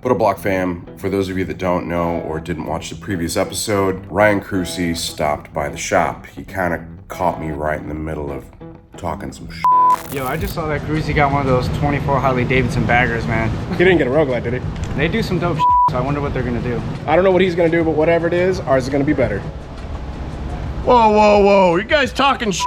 Moto Block fam, for those of you that don't know or didn't watch the previous episode, Ryan Kruesi stopped by the shop. He kind of caught me right in the middle of talking some shit. Yo, I just saw that Kruesi got one of those 24 Harley Davidson baggers, man. He didn't get a roguelite, did he? They do some dope shit, so I wonder what they're gonna do. I don't know what he's gonna do, but whatever it is, ours is gonna be better. Whoa, whoa, whoa, you guys talking shit?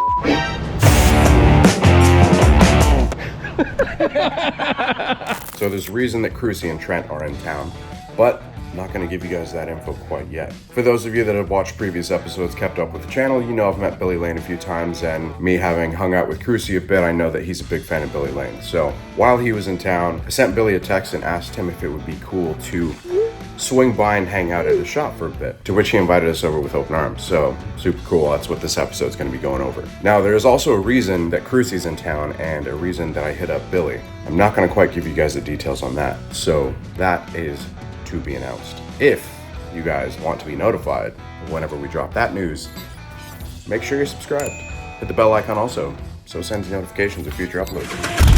So there's a reason that Kruesi and Trent are in town, but I'm not going to give you guys that info quite yet. For those of you that have watched previous episodes, kept up with the channel, you know I've met Billy Lane a few times, and me having hung out with Kruesi a bit, I know that he's a big fan of Billy Lane. So while he was in town, I sent Billy a text and asked him if it would be cool to swing by and hang out at his shop for a bit, to which he invited us over with open arms. So super cool. That's what this episode's going to be going over. Now, there is also a reason that Kruesi's in town and a reason that I hit up Billy. I'm not going to quite give you guys the details on that, so that is to be announced. If you guys want to be notified whenever we drop that news, make sure you're subscribed. Hit the bell icon also, so it sends you notifications of future uploads.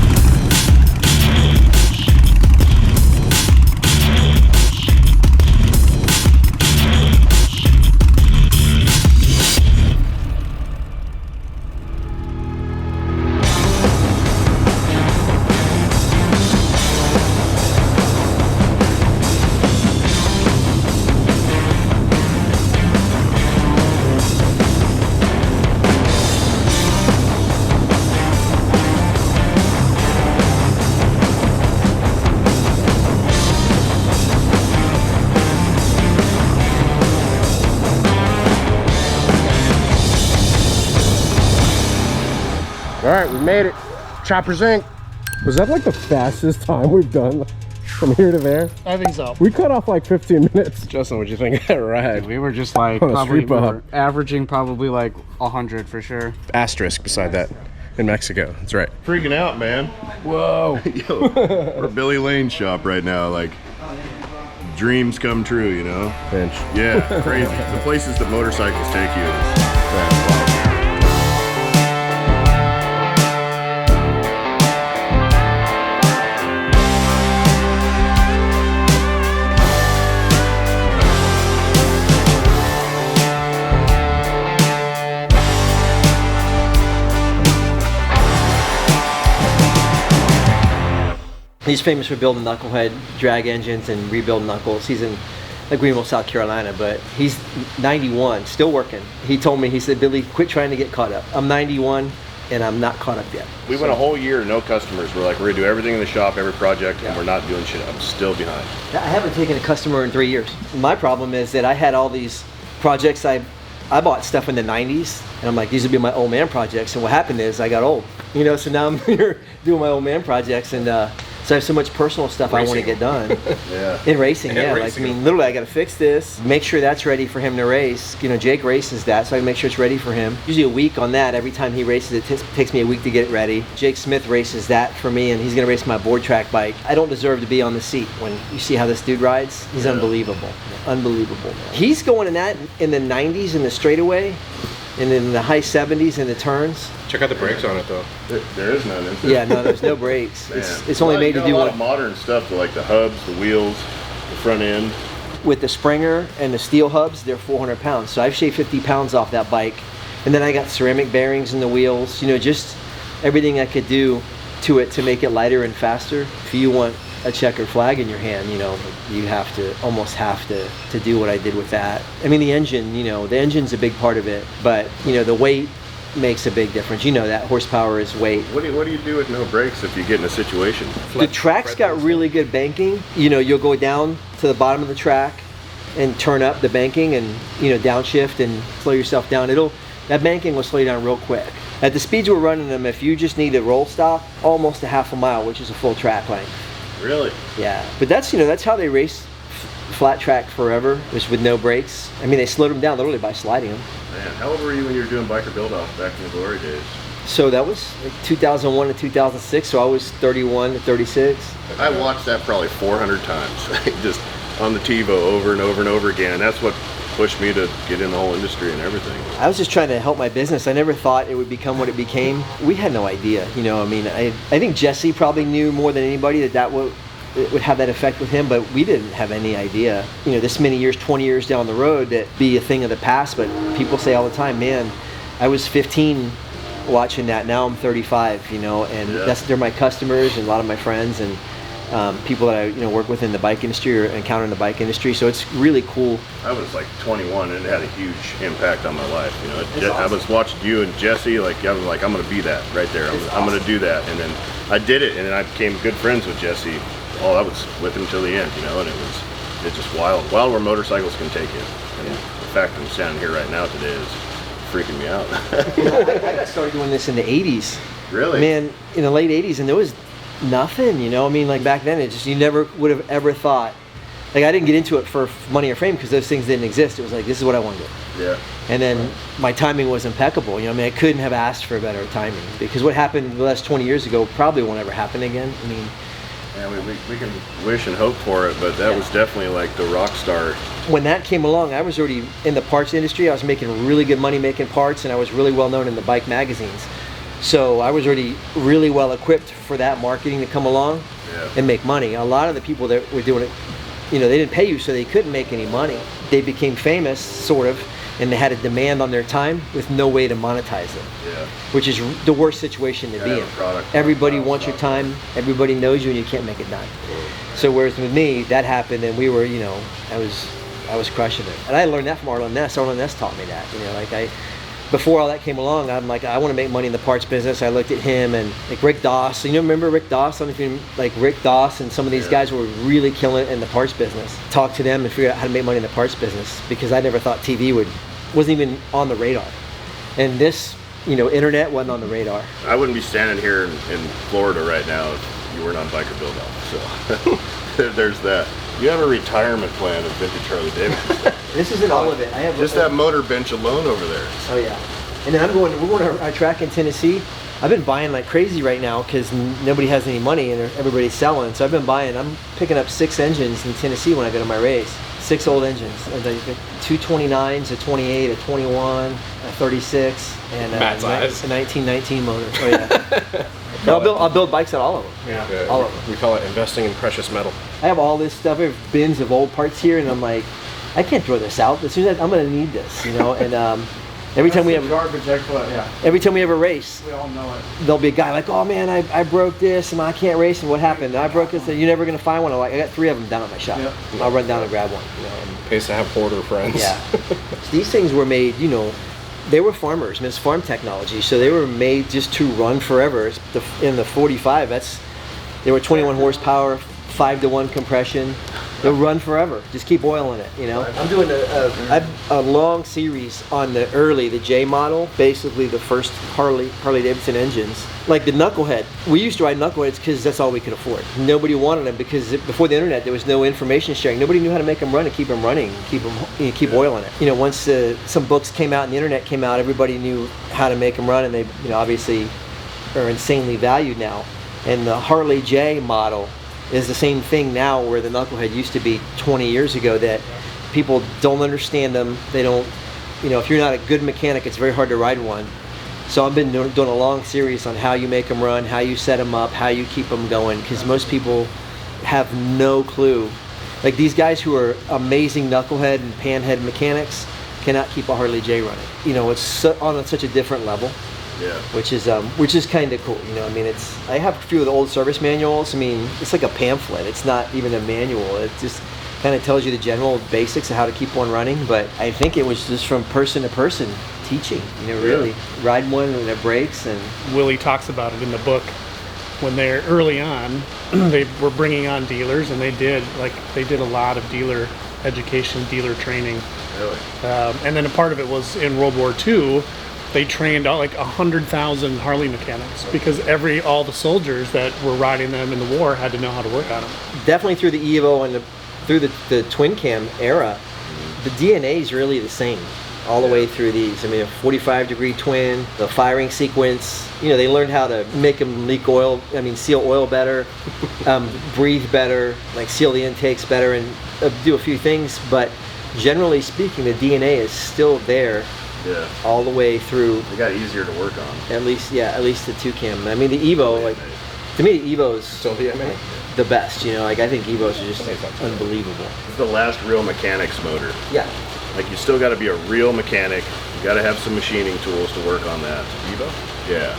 All right, we made it. Choppers Inc. Was that like the fastest time we've done from here to there? I think so. We cut off like 15 minutes. Justin, what'd you think of that ride? We were just like, On a probably street bop. averaging probably like 100 for sure. Asterisk beside that in Mexico. That's right. Freaking out, man. Whoa. Yo, we're at Billy Lane's shop right now, like, dreams come true, you know? Bench. Yeah, crazy. The places that motorcycles take you is wow. He's famous for building knucklehead drag engines and rebuilding knuckles. He's in like Greenville, South Carolina, but he's 91, still working. He told me, he said, Billy, quit trying to get caught up. I'm 91 and I'm not caught up yet. We went a whole year, no customers. We're like, we're gonna do everything in the shop, every project, and we're not doing shit. I'm still behind. I haven't taken a customer in 3 years. My problem is that I had all these projects. I bought stuff in the 90s, and I'm like, these would be my old man projects. And what happened is I got old, you know, so now I'm here doing my old man projects, and so I have so much personal stuff I want to get done. Yeah. In racing, yeah. Racing. Like, I mean, literally, I got to fix this, make sure that's ready for him to race. You know, Jake races that, so I make sure it's ready for him. Usually a week on that. Every time he races, it takes me a week to get it ready. Jake Smith races that for me, and he's going to race my board track bike. I don't deserve to be on the seat. When you see how this dude rides, he's unbelievable. Unbelievable, man. He's going in that in the 90s in the straightaway, and in the high 70s in the turns. Check out the brakes on it though. There is none, is there? Yeah, no, there's no brakes. Man. It's only made to do a lot one. of modern stuff, like the hubs, the wheels, the front end. With the Springer and the steel hubs, they're 400 pounds. So I've shaved 50 pounds off that bike. And then I got ceramic bearings in the wheels, you know, just everything I could do to it to make it lighter and faster. If you want a checkered flag in your hand, you know, you almost have to do what I did with that. I mean, the engine, you know, the engine's a big part of it, but, you know, the weight makes a big difference. You know that horsepower is weight. What do you do with no brakes if you get in a situation? The track's got really good banking. You know, you'll go down to the bottom of the track and turn up the banking and, you know, downshift and slow yourself down. That banking will slow you down real quick. At the speeds we're running them, if you just need a roll stop, almost a half a mile, which is a full track length. Really? Yeah, but that's, you know, that's how they race flat track forever, was with no brakes. I mean, they slowed them down literally by sliding them. Man, how old were you when you were doing biker build-off back in the glory days? So that was like 2001 to 2006, so I was 31 to 36. I watched that probably 400 times, just on the TiVo over and over and over again, and that's what pushed me to get in the whole industry and everything. I was just trying to help my business. I never thought it would become what it became. We had no idea, you know. I mean, I think Jesse probably knew more than anybody that it would have that effect with him, but we didn't have any idea, you know, this many years, 20 years down the road, that be a thing of the past. But people say all the time, man, I was 15 watching that, now I'm 35, you know, and they're my customers and a lot of my friends and people that I, you know, work with in the bike industry or encounter in the bike industry. So it's really cool. I was like 21 and it had a huge impact on my life. You know, I was watching you and Jesse, like I was like, I'm gonna be that right there. I'm gonna do that, and then I did it, and then I became good friends with Jesse. Oh, I was with him till the end, you know, and it's just wild where motorcycles can take you. And the fact that I'm standing here right now today is freaking me out. I got started doing this in the 80s. Really? Man, in the late 80s, and there was nothing, you know. I mean, like back then, it just, you never would have ever thought. Like, I didn't get into it for money or fame because those things didn't exist. It was like, this is what I want to do. Yeah. And then my timing was impeccable. You know, I mean, I couldn't have asked for better timing, because what happened the last 20 years ago probably won't ever happen again. I mean, yeah, we can wish and hope for it, but that was definitely like the rock star. When that came along, I was already in the parts industry. I was making really good money making parts, and I was really well known in the bike magazines. So I was already really well equipped for that marketing to come along and make money. A lot of the people that were doing it, you know, they didn't pay you, so they couldn't make any money. They became famous, sort of, and they had a demand on their time with no way to monetize it, which is the worst situation to be in. Everybody wants your time, everybody knows you, and you can't make it done. So whereas with me, that happened, and we were, you know, I was crushing it. And I learned that from Arlen Ness. Arlen Ness taught me that, you know, like before all that came along, I'm like, I want to make money in the parts business. I looked at him and like Rick Doss. You know, remember Rick Doss? I don't know if you like Rick Doss and some of these guys were really killing it in the parts business. Talk to them and figure out how to make money in the parts business, because I never thought TV wasn't even on the radar. And this, you know, internet wasn't on the radar. I wouldn't be standing here in Florida right now if you weren't on Biker Build Off. So there's that. You have a retirement plan of vintage Harley Davidson. This isn't all of it. I have just that motor bench alone over there. Oh yeah. And then we're going to our track in Tennessee. I've been buying like crazy right now because nobody has any money and everybody's selling. So I'm picking up 6 engines in Tennessee when I go to my race. 6 old engines. And 2 29s, a 28, a 21, a 36, and a 1919 motor. Oh yeah. I'll build bikes at all of them. Yeah. All of them. We call it investing in precious metal. I have all this stuff. I have bins of old parts here, and I'm like, I can't throw this out. As soon as I'm going to need this, you know. And every time we have garbage, every time we have a race, we all know it. There'll be a guy like, oh man, I broke this, and I can't race, and what happened? I broke this, and you're never going to find one. I got 3 of them down at my shop. Yep. I'll run down and grab one. You know, and Pays to have hoarder friends. Yeah. So these things were made, you know, they were farmers. I mean, it's farm technology, so they were made just to run forever. In the 45, they were 21 horsepower, 5-to-1 compression. They'll run forever. Just keep oil in it, you know. I'm doing a long series on the J model, basically the first Harley Davidson engines. Like the Knucklehead. We used to ride Knuckleheads because that's all we could afford. Nobody wanted them because before the internet, there was no information sharing. Nobody knew how to make them run and keep them running, keep oil in it. You know, once some books came out and the internet came out, everybody knew how to make them run, and they, you know, obviously are insanely valued now. And the Harley J model is the same thing now, where the Knucklehead used to be 20 years ago, that people don't understand them. They don't, you know, if you're not a good mechanic, it's very hard to ride one. So I've been doing a long series on how you make them run, how you set them up, how you keep them going, because most people have no clue. Like these guys who are amazing Knucklehead and Panhead mechanics cannot keep a Harley J running. You know, it's on such a different level. Yeah. Which is kind of cool, you know. I mean, I have a few of the old service manuals. I mean, it's like a pamphlet. It's not even a manual. It just kind of tells you the general basics of how to keep one running. But I think it was just from person to person teaching, you know, really. Ride one when it breaks. And Willie talks about it in the book. When they're early on, they were bringing on dealers, and they did a lot of dealer education, dealer training. Really? And then a part of it was in World War II. They trained like 100,000 Harley mechanics, because all the soldiers that were riding them in the war had to know how to work on them. Definitely through the Evo and through the twin cam era, the DNA is really the same all the way through these. I mean, a 45-degree twin, the firing sequence, you know, they learned how to make them leak oil, seal oil better, breathe better, like seal the intakes better, and do a few things. But generally speaking, the DNA is still there. Yeah. All the way through. They got easier to work on. At least the 2 cam. I mean, the Evo, like, to me, the Evo's still VMA. the best. You know, like I think Evos are just unbelievable. It's the last real mechanics motor. Yeah. Like you still got to be a real mechanic. You got to have some machining tools to work on that. Evo? Yeah.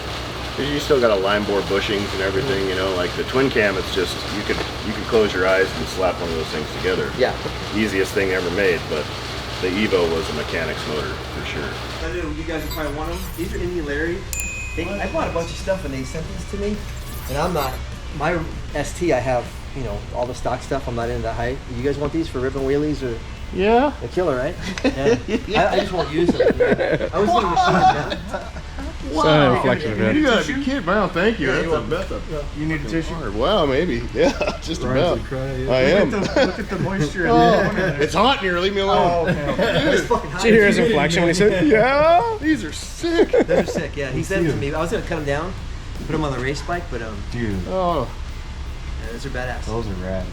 'Cause you still got to line bore bushings and everything. You know, like the twin cam, it's just you can close your eyes and slap one of those things together. Yeah. Easiest thing ever made, but the Evo was a mechanics motor for sure. I know you guys probably want them. These are Indy Larry. I bought a bunch of stuff and they sent these to me, and I'm not. My ST, I have, you know, all the stock stuff. I'm not into that height. You guys want these for ripping wheelies or? Yeah. A killer, right? Yeah. I just won't use them. I was going to machine them. Wow. Reflection of it. You gotta be kidding, man. Thank you. That's a You need a tissue? hard. Wow, maybe. Yeah, just about. I am. Look at the moisture in there. It's hot in here. Leave me alone. It's fucking hot. Did you hear his inflection when he said, yeah? These are sick. Those are sick, yeah. He sent them to me. I was going to cut them down, put them on the race bike, but Dude, Oh, yeah, those are badass. those are rad.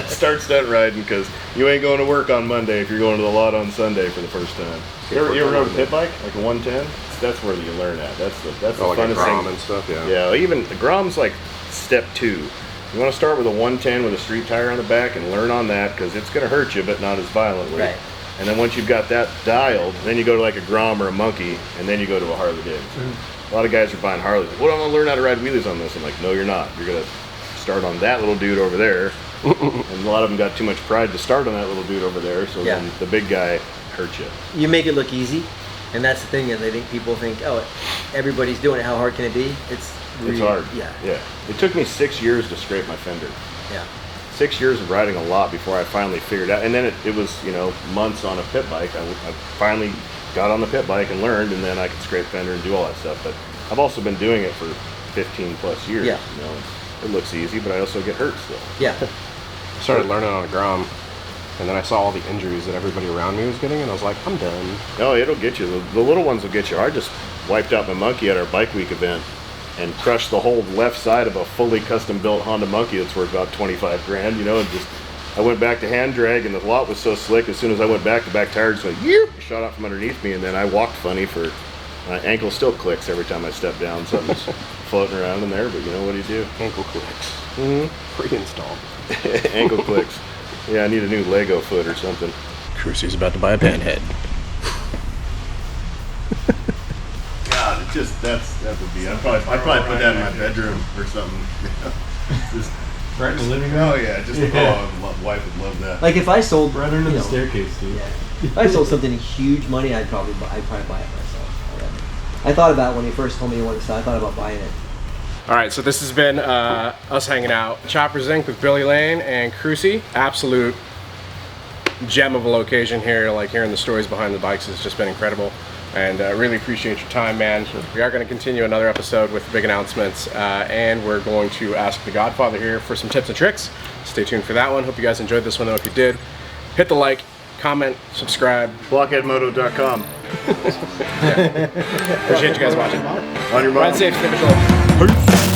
start stunt riding because you ain't going to work on Monday if you're going to the lot on Sunday for the first time. You ever rode a pit bike like a 110? That's where you learn at. That's the Oh, like a funnest Grom thing. and stuff, yeah. Yeah, even the Grom's like step 2. You want to start with a 110 with a street tire on the back and learn on that because it's going to hurt you, but not as violently. Right. And then once you've got that dialed, then you go to like a Grom or a Monkey, and then you go to a Harley Davidson. Mm-hmm. A lot of guys are buying Harleys. Like, well, I'm going to learn how to ride wheelies on this. I'm like, no, you're not. You're going to start on that little dude over there. And a lot of them got too much pride to start on that little dude over there, so Yeah. then the big guy hurts you. You make it look easy, and that's the thing. And they think people think, oh, everybody's doing it. How hard can it be? It's really, hard. Yeah. Yeah. It took me 6 years to scrape my fender. Yeah. 6 years of riding a lot before I finally figured out. And then it was, you know, months on a pit bike. I finally got on the pit bike and learned, and then I could scrape fender and do all that stuff. But I've also been doing it for 15 plus years. Yeah. You know, it looks easy, but I also get hurt still. Yeah. Started learning on a Grom, and then I saw all the injuries that everybody around me was getting, and I was like, I'm done. No, it'll get you. The little ones will get you. I just wiped out my Monkey at our Bike Week event and crushed the whole left side of a fully custom built Honda Monkey that's worth about 25 grand, you know, and just, I went back to hand drag and the lot was so slick. As soon as I went back, the back tire just went, yeep, shot out from underneath me, and then I walked funny for, my ankle still clicks every time I step down. Something's floating around in there, but you know what do you do? Ankle clicks. Pre-installed. Ankle clicks. Yeah, I need a new Lego foot or something. Kruesi's about to buy a panhead. God, it just, that would be, I'd probably put that in my bedroom or something. Just, Right in the living room? oh yeah, just, oh, wife would love that. Like if I sold, Right under you the know, staircase, dude. Yeah. If I sold something huge money, I'd probably buy it myself. Already. I thought about it when he first told me he wanted to sell. I thought about buying it. All right, so this has been us hanging out. Choppers Inc. with Billy Lane and Kruesi. Absolute gem of a location here. Like hearing the stories behind the bikes has just been incredible. And really appreciate your time, man. We are going to continue another episode with big announcements, and we're going to ask the Godfather here for some tips and tricks. Stay tuned for that one. Hope you guys enjoyed this one, though. If you did, hit the like, comment, subscribe. Blockheadmoto.com. Appreciate you guys watching. On your Ride mind. safe, stay patrol. Peace.